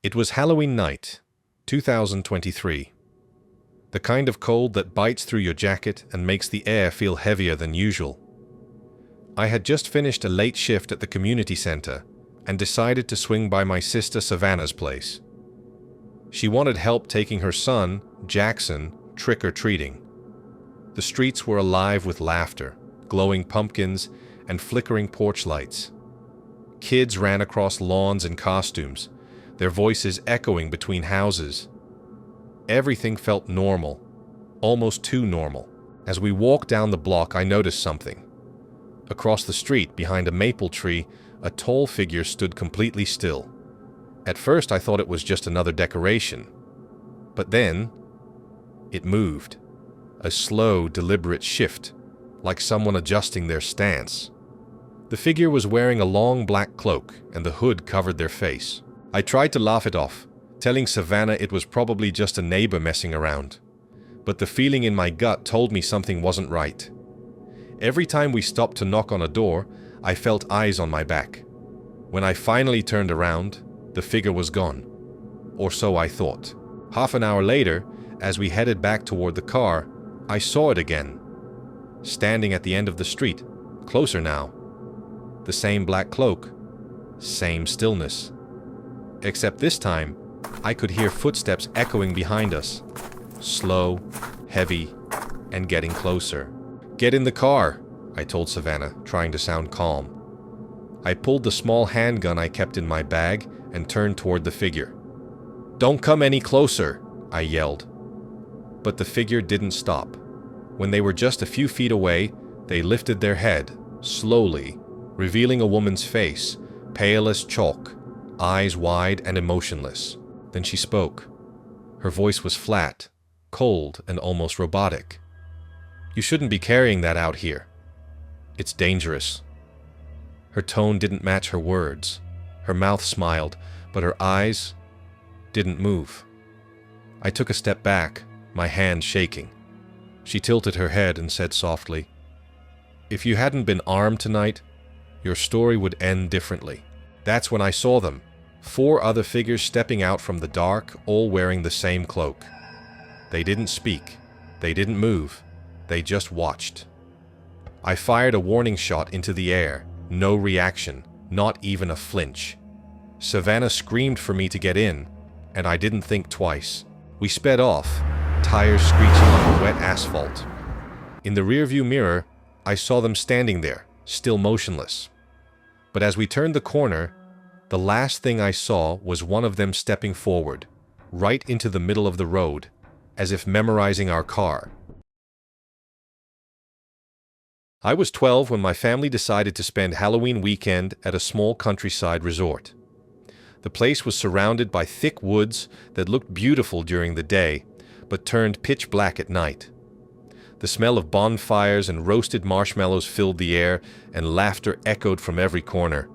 It was Halloween night, 2023. The kind of cold that bites through your jacket and makes the air feel heavier than usual. I had just finished a late shift at the community center and decided to swing by my sister Savannah's place. She wanted help taking her son, Jackson, trick-or-treating. The streets were alive with laughter, glowing pumpkins, and flickering porch lights. Kids ran across lawns in costumes, their voices echoing between houses. Everything felt normal, almost too normal. As we walked down the block, I noticed something. Across the street, behind a maple tree, a tall figure stood completely still. At first, I thought it was just another decoration. But then, it moved. A slow, deliberate shift, like someone adjusting their stance. The figure was wearing a long black cloak, and the hood covered their face. I tried to laugh it off, telling Savannah it was probably just a neighbor messing around. But the feeling in my gut told me something wasn't right. Every time we stopped to knock on a door, I felt eyes on my back. When I finally turned around, the figure was gone. Or so I thought. Half an hour later, as we headed back toward the car, I saw it again. Standing at the end of the street, closer now. The same black cloak, same stillness. Except this time, I could hear footsteps echoing behind us. Slow, heavy, and getting closer. "Get in the car," I told Savannah, trying to sound calm. I pulled the small handgun I kept in my bag and turned toward the figure. "Don't come any closer," I yelled. But the figure didn't stop. When they were just a few feet away, they lifted their head, slowly, revealing a woman's face, pale as chalk, eyes wide and emotionless. Then she spoke. Her voice was flat, cold, and almost robotic. "You shouldn't be carrying that out here. It's dangerous." Her tone didn't match her words. Her mouth smiled, but her eyes didn't move. I took a step back, my hand shaking. She tilted her head and said softly, "If you hadn't been armed tonight, your story would end differently." That's when I saw them. 4 other figures stepping out from the dark, all wearing the same cloak. They didn't speak. They didn't move. They just watched. I fired a warning shot into the air. No reaction, not even a flinch. Savannah screamed for me to get in, and I didn't think twice. We sped off, tires screeching on the wet asphalt. In the rearview mirror, I saw them standing there, still motionless. But as we turned the corner, the last thing I saw was one of them stepping forward, right into the middle of the road, as if memorizing our car. I was 12 when my family decided to spend Halloween weekend at a small countryside resort. The place was surrounded by thick woods that looked beautiful during the day, but turned pitch black at night. The smell of bonfires and roasted marshmallows filled the air, and laughter echoed from every corner.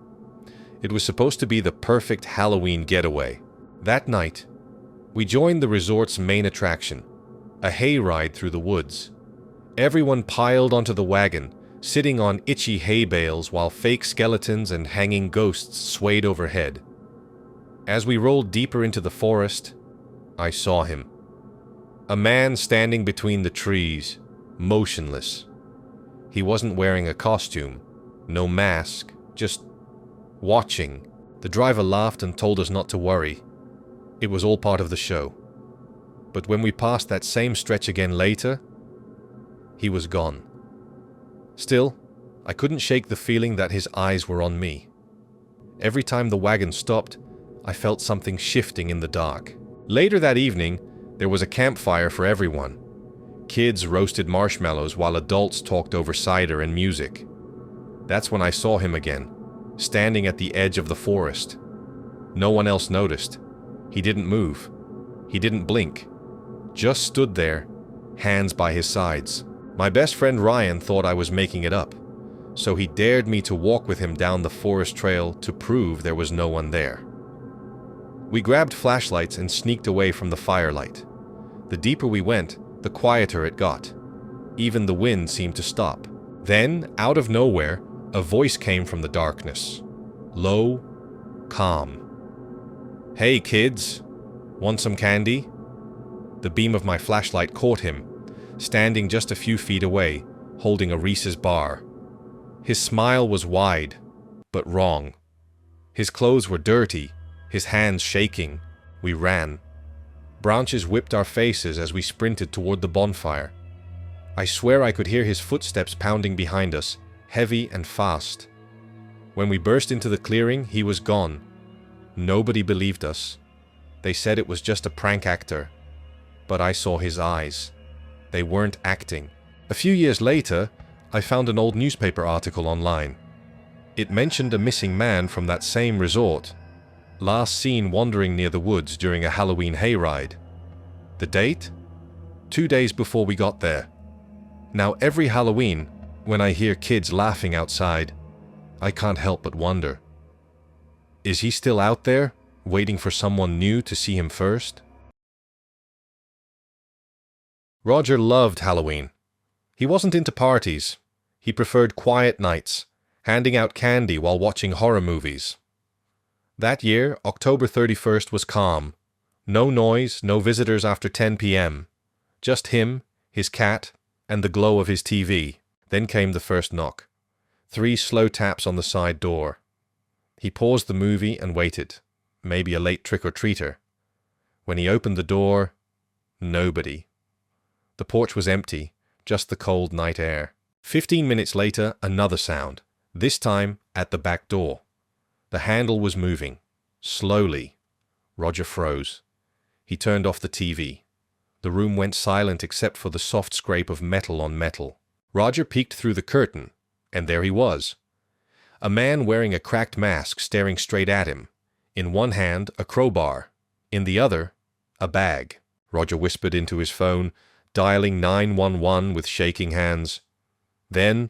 It was supposed to be the perfect Halloween getaway. That night, we joined the resort's main attraction, a hayride through the woods. Everyone piled onto the wagon, sitting on itchy hay bales while fake skeletons and hanging ghosts swayed overhead. As we rolled deeper into the forest, I saw him. A man standing between the trees, motionless. He wasn't wearing a costume, no mask, just watching. The driver laughed and told us not to worry. It was all part of the show. But when we passed that same stretch again later, he was gone. Still, I couldn't shake the feeling that his eyes were on me. Every time the wagon stopped, I felt something shifting in the dark. Later that evening, there was a campfire for everyone. Kids roasted marshmallows while adults talked over cider and music. That's when I saw him again, standing at the edge of the forest. No one else noticed. He didn't move. He didn't blink. Just stood there, hands by his sides. My best friend Ryan thought I was making it up, so he dared me to walk with him down the forest trail to prove there was no one there. We grabbed flashlights and sneaked away from the firelight. The deeper we went, the quieter it got. Even the wind seemed to stop. Then, out of nowhere, a voice came from the darkness. Low, calm. "Hey kids, want some candy?" The beam of my flashlight caught him, standing just a few feet away, holding a Reese's bar. His smile was wide, but wrong. His clothes were dirty, his hands shaking. We ran. Branches whipped our faces as we sprinted toward the bonfire. I swear I could hear his footsteps pounding behind us, heavy and fast. When we burst into the clearing, he was gone. Nobody believed us. They said it was just a prank actor. But I saw his eyes. They weren't acting. A few years later, I found an old newspaper article online. It mentioned a missing man from that same resort, last seen wandering near the woods during a Halloween hayride. The date? 2 days before we got there. Now every Halloween, when I hear kids laughing outside, I can't help but wonder. Is he still out there, waiting for someone new to see him first? Roger loved Halloween. He wasn't into parties. He preferred quiet nights, handing out candy while watching horror movies. That year, October 31st was calm. No noise, no visitors after 10 p.m. Just him, his cat, and the glow of his TV. Then came the first knock. 3 slow taps on the side door. He paused the movie and waited. Maybe a late trick-or-treater. When he opened the door, nobody. The porch was empty, just the cold night air. 15 minutes later, another sound. This time at the back door. The handle was moving. Slowly. Roger froze. He turned off the TV. The room went silent except for the soft scrape of metal on metal. Roger peeked through the curtain, and there he was. A man wearing a cracked mask staring straight at him. In one hand, a crowbar. In the other, a bag. Roger whispered into his phone, dialing 911 with shaking hands. Then,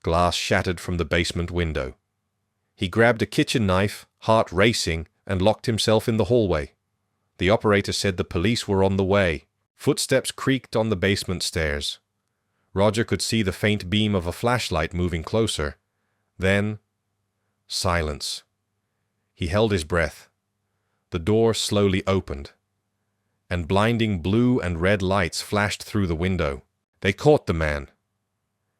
glass shattered from the basement window. He grabbed a kitchen knife, heart racing, and locked himself in the hallway. The operator said the police were on the way. Footsteps creaked on the basement stairs. Roger could see the faint beam of a flashlight moving closer. Then, silence. He held his breath. The door slowly opened, and blinding blue and red lights flashed through the window. They caught the man.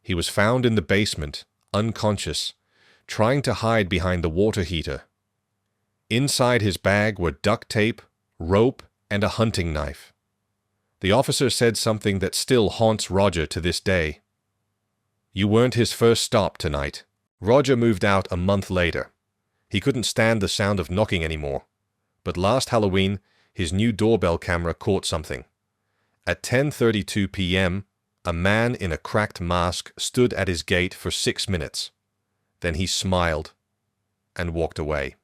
He was found in the basement, unconscious, trying to hide behind the water heater. Inside his bag were duct tape, rope, and a hunting knife. The officer said something that still haunts Roger to this day. "You weren't his first stop tonight." Roger moved out a month later. He couldn't stand the sound of knocking anymore. But last Halloween, his new doorbell camera caught something. At 10:32 p.m., a man in a cracked mask stood at his gate for 6 minutes. Then he smiled and walked away.